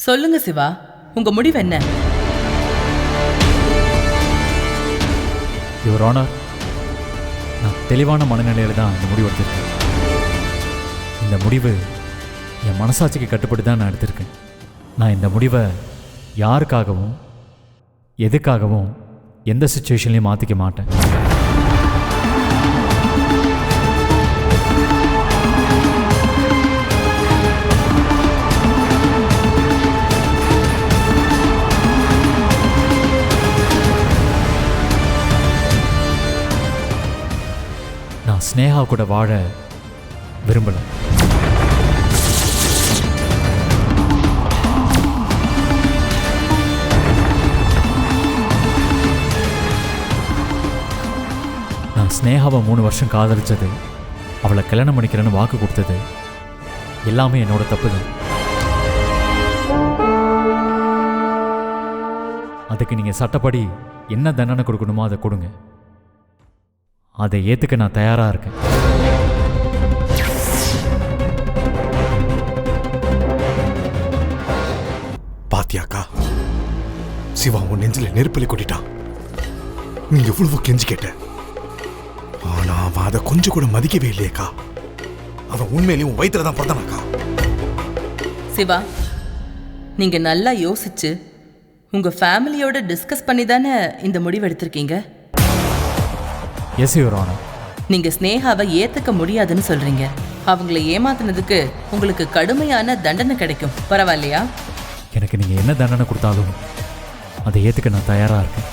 சொல்லுங்க சிவா, உங்க முடிவு என்ன? யுவர் ஆனர், நான் தெளிவான மனநிலையில் தான் இந்த முடிவு எடுத்திருக்கேன். இந்த முடிவு என் மனசாட்சிக்கு கட்டுப்பட்டு தான் நான் எடுத்திருக்கேன். நான் இந்த முடிவை யாருக்காகவும் எதுக்காகவும் எந்த சுச்சுவேஷன்லையும் மாற்றிக்க மாட்டேன். நான் ஸ்னேகா கூட வாழ விரும்பல. நான் ஸ்னேகாவை 3 வருஷம் காதலிச்சது, அவளை கல்யாணம் பண்ணிக்கிறேன்னு வாக்கு கொடுத்தது எல்லாமே என்னோட தப்பு தான். அதுக்கு நீங்கள் சட்டப்படி என்ன தண்டனை கொடுக்கணுமோ அதை கொடுங்க. அதை ஏற்றுக்க நான் தயாராக இருக்கேன். பாத்தியாக்கா, சிவா உன் நெஞ்சில நெருப்பலி கொட்டிட்டான். நீ எவ்வளவு கெஞ்சி கேட்ட, ஆனா அவன் அதை கொஞ்சம் கூட மதிக்கவே இல்லையேக்கா. அவன் உண்மையிலேயும் உன் வயிற்றுல தான் பிறந்தானாக்கா. சிவா, நீங்க நல்லா யோசிச்சு உங்க ஃபேமிலியோட டிஸ்கஸ் பண்ணி தானே இந்த முடிவு எடுத்திருக்கீங்க? Yes your honour. நீங்க ஸ்னேகாவை ஏத்துக்க முடியாதுன்னு சொல்றீங்க. அவங்கள ஏமாத்தினதுக்கு உங்களுக்கு கடுமையான தண்டனை கிடைக்கும், பரவாயில்லையா? எனக்கு நீங்கள் என்ன தண்டனை கொடுத்தாலும் அதை ஏற்றுக்க நான் தயாராக இருக்கேன்.